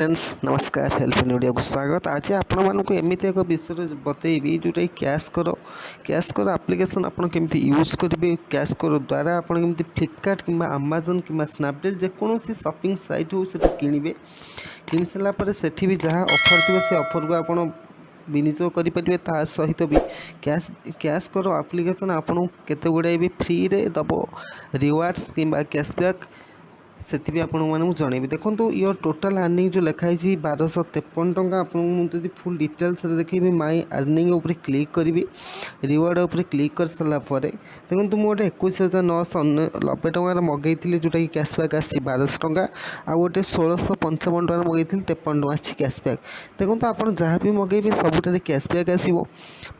Friends नमस्कार help in Odia को स्वागत। आज आपण मानक एमती एक विषय बतईबी जोटा कैश करो एप्लिकेशन आपड़ केमी यूज करेंगे। कैश करो द्वारा आप फ्लिपकार्ट कि आमाजन कि स्नैपडील जेकोसी शॉपिंग साइट हो किणवे कि सारापर से भी जहाँ ऑफर थी से ऑफर को आप विनियोग करेंगे। ता सहित भी कैश करो एप्लिकेशन आपको केते गुड़ाए भी फ्री रे दब रिवार्ड्स कि कैशबैक से आपको जनइबी। देखो योर टोटाल अर्निंग जो लिखाई 1253 टंका आपको फुल डिटेल्स देखी माई अर्निंग उपर क्लिक करी रिवार्ड उपर क्लिक कर सारापर देखो मुझे 21,990 टकर मगई जोटा कि कैशबैक आसी 1200 टंका आ गोटे 1655 टकर मगई 53 टंका आसी कैशबैक। देखो आप जहाँ भी मगेबे सबुठ कैशबैक आसो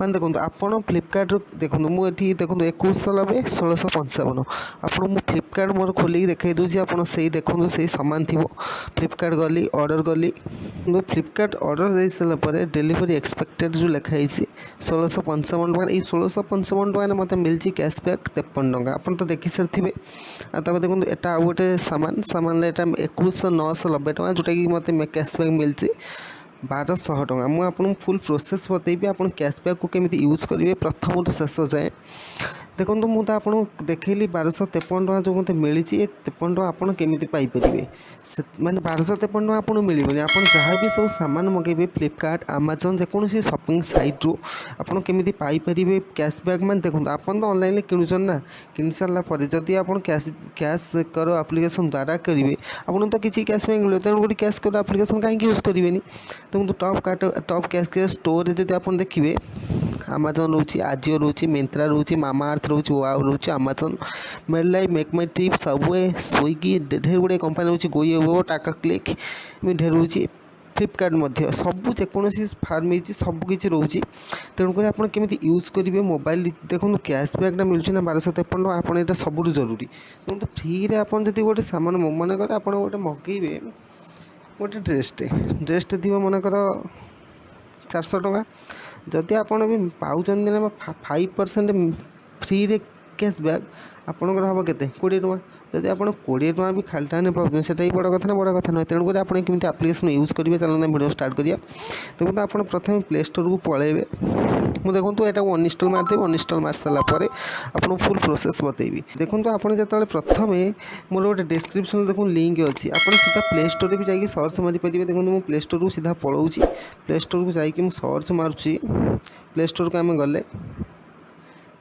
मैंने देखो आप फ्लिपकार्ट देखो मुझे देखो 2190 1655 आपको फ्लिपकार्ट मोर खोलिक देखा दूसरी आप देखो से सामान थी फ्लिपकार्ट गली ऑर्डर कली फ्लिपकार्ट ऑर्डर दे सारापर डेलीवरी एक्सपेक्टेड जो लिखाई 1655 टका। ये 1655 टका मत मिली कैशबैक 53 टका आप तो देखी सारी। देखो यहाँ आउ गोटे सामान 21,990 टका जोटा कि मत कैशबैक मिली 1200 टका। मुझे आपको फुल प्रोसेस बतेबी आप कैशबैक को केमी यूज करेंगे प्रथम तो शेष जाए। देखो मुझे आपको देखली 1253 टका जो मत मिली 53 टका आपड़ केमी पाइपर माने 1253 टका आपको मिलने आप जहाँ भी सब सामान मगेबे फ्लिपकार्ट आमाजन जेकोसी शॉपिंग साइट रू आपड़ केमी पाइपर कैशबैक। मैंने देखो आप तो ऑनलाइन किणुचन ना कि सारापर जदि आप कैश करो एप्लिकेशन द्वारा करेंगे आपको तो किसी कैशबैक मिले तेणु गोटे कैश करो एप्लिकेशन कहीं यूज करेंगे। देखो टॉप कैश स्टोर जब आप देखिए आमाजन रोचे आजिओ रोचे मिंत्रा रोचे मामा अर्थ रोचे वाव रोचे आमाजन मेडलाइफ मेक माई ट्रिप सबवे स्विगी ढेर गुड़े कंपानी रोचे गोई टाका क्लिक ढेर रोचे फ्लिपकार्ट मध्य सबू जेकोसी फार्म सबकि रोचे तेणुक आप यूज करेंगे मोबाइल। देखो कैशबैकटा मिलूँ ना 1253 टका आप सब जरूरी देखो फ्री आप गोटे सामान मनकर आप गोटे मगेबे गोटे ड्रेसटे थी मनकर 400 टका जदि आप भी पाँच 5% फ्री रे कैशबैक आपंकर हम के 20 टका जदि आप 20 टका भी खालटा पाँच से बड़ कथा ना बड़ कथा नुहे तेणुक आप एप्लिकेशन यूज करेंगे। चलते वीडियो स्टार्ट करिए। देखो आप प्रथम प्ले स्टोर को पलैबे मुझे देखो यहाँ अनइंस्टॉल मारदेवी अनइंस्टॉल मार सारापर आपको फुल प्रोसेस बतेबी। देखो आप जो प्रथम मोर गोटे डिस्क्रिप्शन देखो लिंक अच्छी आप सीधा प्ले स्टोर भी जाकि सर्च मारिपारे। देखो मुझे प्ले स्टोर को सीधा पलाऊँगी प्ले स्टोर को जाकि सर्च मारुची प्ले स्टोर को आम गले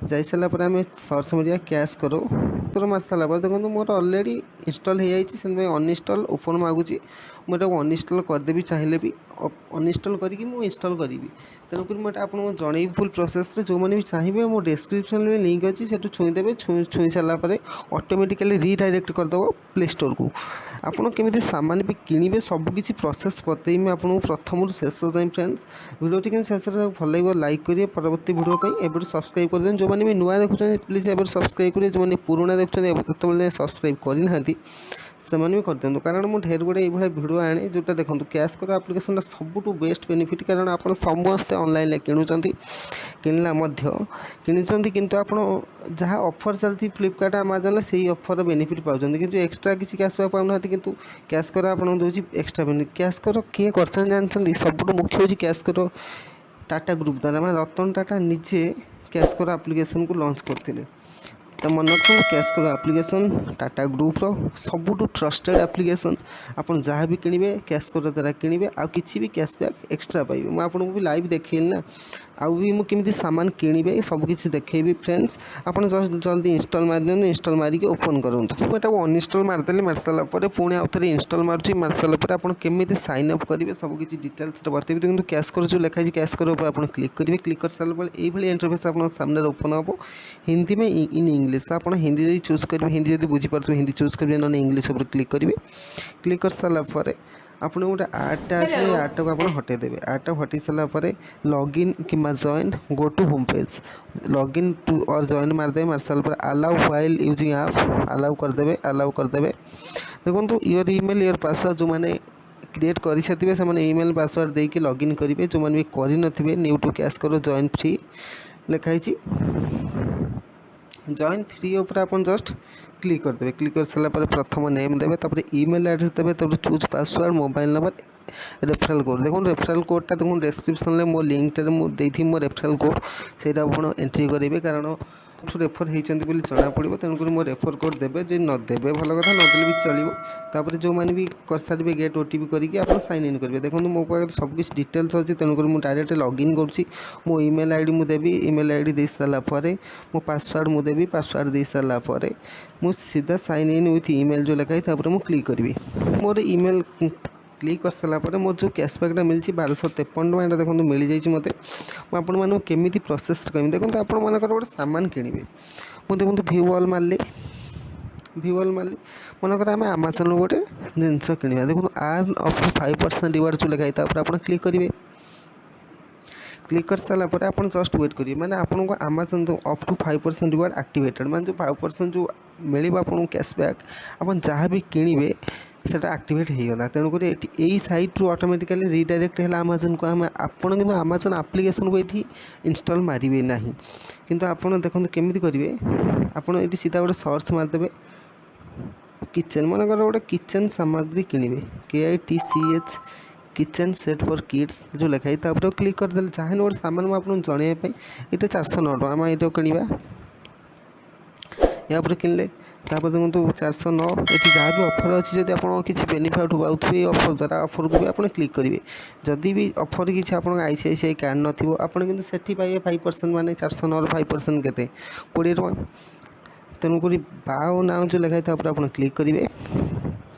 जा सारापर आम सर्च मारिया कैश करो तो मार सारापर देखो मोर अलरेडी इंस्टॉल हो जाए अनइंस्टॉल ओपन मागुची मुझे अनइंस्टॉल करदेवी चाहिए भी अनइंस्टॉल करके इंस्टॉल करी तेणुक मुझे आपको जनइबी फुल प्रोसेस जो मैंने भी चाहिए मो डिस्क्रिप्शन में लिंक अच्छी से छुईदेवे छुई सारापर ऑटोमेटिकली रिडायरेक्ट करदेव प्ले स्टोर को आपड़ केमी सामान भी किणवे सबकि प्रोसेस बतेमी आपको प्रथम शेष जाए। फ्रेंड्स वीडियो कि शेष भल लगे लाइक करेंगे परवर्ती वीडियो एवं सब्सक्राइब कर जो मैंने भी नुआ देखुं प्लीज एवं सब्सक्राइब करेंगे जो मैंने पुराना देखते सब्सक्राइब करना से भी कर दिखाँ कारण मुझे ढेर गुड़े ये भिड आने जोटा देखो कैश करो एप्लिकेशन सबुठ बेस्ट बेनिफिट कारण आप समस्ते ऑनलाइन किणुंट किनी किंतु आप जहाँ ऑफर चलती फ्लिपकार्ट आमाजन से ऑफर बेनिफिट पाँच कि एक्सट्रा किसी कैशबैक पाऊना कि कैश करो आपको दूसरी एक्सट्रा बेनिफिट। कैश करो किए कर जानते सबुठ मुख्य हूँ कैश करो टाटा ग्रुप द्वारा मैं रतन टाटा निजे कैश करो एप्लिकेशन को लॉन्च करते तो मन रखो कैश करो एप्लिकेशन टाटा ग्रुप सबुठ ट्रस्टेड एप्लिकेशन आप जहाँ भी किणवे कैश करो द्वारा किणवे आ किसी भी कैशबैक एक्सट्रा पाइबे। मुझे आपको भी लाइव देखिए ना आउ भी मुझे सामान किणवे सबकि देखी। फ्रेंड्स आप जस्ट जल्दी इंस्टॉल मार दिखाँ इंस्टॉल मारिक ओपन करूँ मुझे अनइंस्टॉल मारदेली मार सारापर पुणी आउ थे इंस्टॉल मार्च मार सारापर आप केमी साइन अप करेंगे सबकि डिटेल्स बतेबी। देखो कैश करो जो लिखाई कैश करो आप क्लिक करेंगे क्लिक कर सारापर ये इंटरफेस आप सामने ओपन हम हिंदी में इन इंग्लिश आप हिंदी जो चूज करेंगे हिंदी जो बुझीपार हिंदी चूज करेंगे ना इंग्लिश उपर क्लिक करेंगे क्लिक कर सारापर आपने गोटे आर्टा आसो आर्टा को आप हटेदेवे आर्टा हटै सारापर लॉगिन कि join go to home page login to और जॉइन मारदे मार सारापर allow while using app allow करदे। देखो योर ईमेल योर पासवर्ड जो मैंने क्रिएट कर सारे से ईमेल पासवर्ड देके लॉगिन करेंगे जो मैंने भी कर न्यू टू कैश करो जॉइन फ्री लिखाई जॉइन फ्री उपर आप जस्ट क्लिक करदे। क्लिक कर सारा प्रथम नेम देवे, तापर ईमेल एड्रेस देवे, तापर choose password, mobile number, referral code. देखो रेफरल कोडटा देखो डिस्क्रिप्शन में मो लिंक देती मो रेफरल कोड से आप एंट्री करेंगे, कारण रेफर होती बोली जना पड़ो। तेणुक मो रेफर कोड देवे, जो नदेवे भल कथा, नदेले भी चलो। तापर जो मैंने भी कर सारे गेट ओटीपी करके आप साइन इन करेंगे। देखो मो पाखे सबकि डिटेल्स अच्छी, तेणुक मुझे डायरेक्ट लॉगिन करुँची। मो ईमेल आईडी मुझे देवी, ईमेल आईडी दे सारापर मो पासवर्ड मुझे देवी, पासवर्ड दे सारापर मु सीधा साइन इन विथ ईमेल जो लिखाई मुझे क्लिक करी। मोर ईमेल क्लिक कर सारापर मोर जो कैशबैकटा मिली 1253 टଙ୍କା देखो मिल जाइए। मत मुझे केमी प्रोसेस कमी देखो आप गोटे सामान किणवे, मुझे देखो व्यू ऑल मारली, व्यू ऑल मारली मनकर आम आमाजन गोटे जिनस किणवा। देखो आर्न अप टू 5% रिवार्ड जो लिखाई आप क्लिक करेंगे। क्लिक कर सारापर आप जस्ट वेट करेंगे, मैंने आपको आमाजन अप टू 5% रिवार्ड एक्टिवेटेड, मैंने जो 5% जो मिले आपको कैशबैक आप जहाँ भी किणवे सेटा एक्टिवेट हो गला। तेणुक यही साइट रू ऑटोमेटिकली रिडायरेक्ट है आमाजन को। आपड़ कि आमाजन आप्लिकेसन को ये इंस्टॉल मारे ना, किंतु आपड़ देखो केमी करेंगे। आपड़ ये सीधा गोटे सर्च मारदेवे किचेन, मनकर गोटे किचेन सामग्री किणवे, KITCH kitchen set for kids जो लिखाई क्लिक करदे। जहाँ गोटे सामान मुझे जनवाई ये 409 टଙ୍କା आम ये किणवा। या किनले देखो 409 ये जहाँ भी ऑफर अच्छी, जब आप किसी बेनिफिट पाथे ऑफर द्वारा ऑफर को भी आप क्लिक करेंगे। जदि भी ऑफर किसी आप ICICI कार्ड नथिबो आपन किंतु सेठी पाइबे 5% माने 409 5% केते 20 टଙ୍କା। तेणुक बाओ नाउ जो लिखाई था आप क्लिक करेंगे।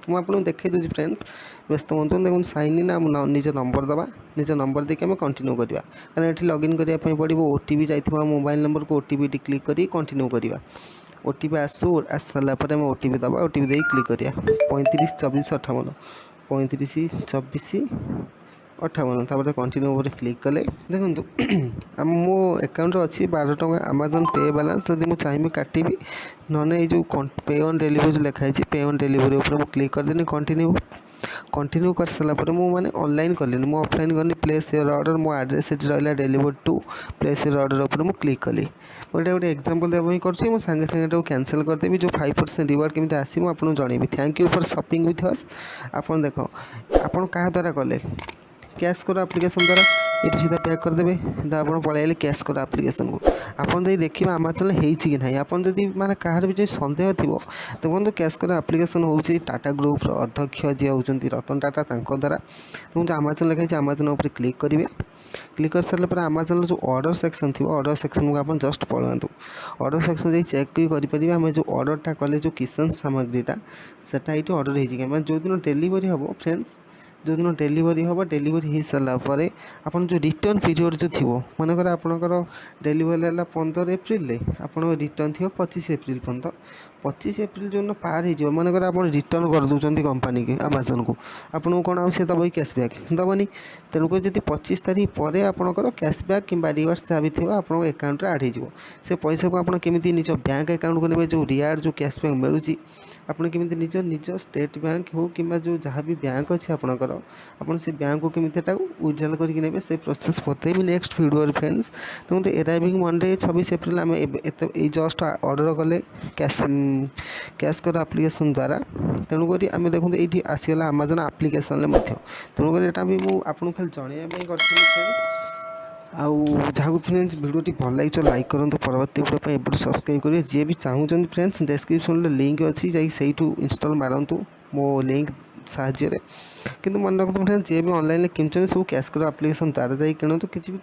मुझे देखी दूसरी फ्रेंड्स, व्यस्त हूँ। देखो साइन इन निज नंबर दबा, निज नंबर देके आम कंटिन्यू करवा, कारण ये लॉगिन करने पड़ो। OTP जाइए मोबाइल नंबर को OTP क्लिक कर कंटिन्यू करवा। OTP आसू आस सारापर आम OTP दबा, OTP दे क्लिक करिया 35 24 58 35 24 58 तापर कंटिन्यू पर क्लिक कले। देखो मो अकाउंट अच्छी 12 टଙ୍କା आमाजन पे बालांस, जब मुझे चाहिए काटिबी ना ये जो पे ऑन डिलीवरी जो लिखाई पे ऑन डिलीवरी उपर क्लिक करदेनी कंटिन्यू। कंटिन्यू कर सारापर मुझे ऑनलाइन कली, मुझे ऑफलाइन करनी प्लेस योर ऑर्डर, मो एड्रेस ये रहा deliver to place your order उपर मुझे क्लिक कली। गोटे गोटे एग्जांपल देवाई कर सागे सागे कैंसिल करदेवी। जो 5% रिवार्ड केमी आसी आपको जनइबी। Thank you for shopping with us. आप देख आप क्या द्वारा कले कैशकारो एप्लिकेशन द्वारा ये सीधा पैक करदे। सीधा आप पलैले कैशकारो एप्लिकेशन को आप देखिए आमाजन कि ना। आप माने कहार भी जो सन्देह थी देखो कैशकारो एप्लिकेशन हूँ टाटा ग्रुप अध्यक्ष जी होती रतन टाटा द्वारा। देखो आमाजन लिखाई आमाजन उपर क्लिक करेंगे। क्लिक कर सारापर आमाजन जो ऑर्डर सेक्शन थी ऑर्डर सेक्शन को आप जस्ट पलातु। ऑर्डर सेक्शन जाई चेक करेंगे आम जो ऑर्डरटा कले जो किचेन सामग्रीटा सेटा ये ऑर्डर हो जो दिन डेलीवरी हम फ्रेंड्स, जो दिन डेलीवरी हम डेलीवरी हो सारापर आप जो रिटर्न पीरियड जो थी मनकर आपंकर डेलीवरी है 15 एप्रिल आप रिटर्न थी 25 एप्रिल पर्यंत। 25 एप्रिल जो दिन पार हो मनकर आप रिटर्न कर दूसरी कंपनी की आमाजन को आपको कौन आसे दब कैशबैक दबनी। तेणुक जब 25 तारीख पर आपंकर कैशबैक कि रिवार्ड्स जहाँ भी थी आप अकाउंट ऐड हो से पैसा को आप केमी निज बैंक अकाउंट को ने जो रिवार्ड जो कैशबैक मिलूँ आपड़ केमी निज निज स्टेट बैंक हो कि जो जहाँ भी बैंक अच्छे आपंकर आप से बैंक को केमी विड्रॉल करके से प्रोसेस बतेबी नेक्स्ट वीडियो फ्रेंड्स। देखो एराइविंग मंडे 26 एप्रिल आम जस्ट ऑर्डर कले कैशकारो एप्लिकेशन द्वारा। तेणुक आम देखो ये आसीगला आमाजन एप्लिकेशन तेणुक यहाँ भी मुझे आपको खाली जनवाई कर जहाँ फ्रेंड्स वीडियो भल लगे लाइक करूँ। परवर्ती वीडियो एपटे सब्सक्राइब करेंगे। जी भी चाहूँ फ्रेंड्स डिस्क्रिप्शन लिंक अच्छी जाइए इंस्टॉल मारतु मो लिंक साहाଯ୍य किंतु मन रखते फ्रेंड्स जी भी ऑनलाइन किनुचे सब कैशकारो एप्लिकेशन द्वारा जाई किणतु किसी भी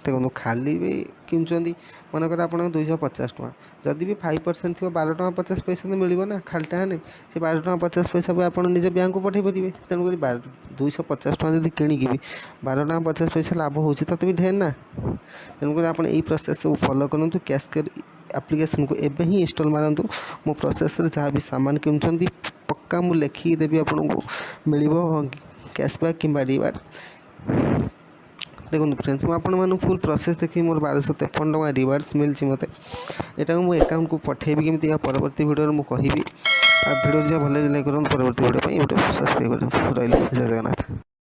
देखो खाली भी किनुंट मनकर आप 250 टଙ୍କା जदि भी 5% थी 12 टଙ୍କା 50 पैसा तो मिले ना खालीटा है से 12 टଙ୍କା 50 पैसा भी आप निज बैंक को पठे पारे। तेणुक 250 टଙ୍କା जब किणिकी भी 12 टଙ୍କା 50 पैसा लाभ हो भी ढेर ना। तेणुक आप प्रोसेस सब फॉलो करूँ। कैशकारो एप्लिकेशन को एवं ही इंस्टॉल मारतु। मो प्रोसेस जहाँ भी सामान किनुंट पक्का मुझे लिखिदेवी आपको मिल कैशबैक कि रिवार्ड। देखो फ्रेंड्स मुझे फुल प्रोसेस देखी मोर 1253 टଙ୍କା रिवार्ड्स मिलती मत यहाँ मो अकाउंट को पठेबी केमी परवर्ती वीडियो मुझे कहि। वीडियो जहाँ भल लाइक करूँ परवर्ती वीडियो सब्सक्राइब कर रही। जय जगन्नाथ।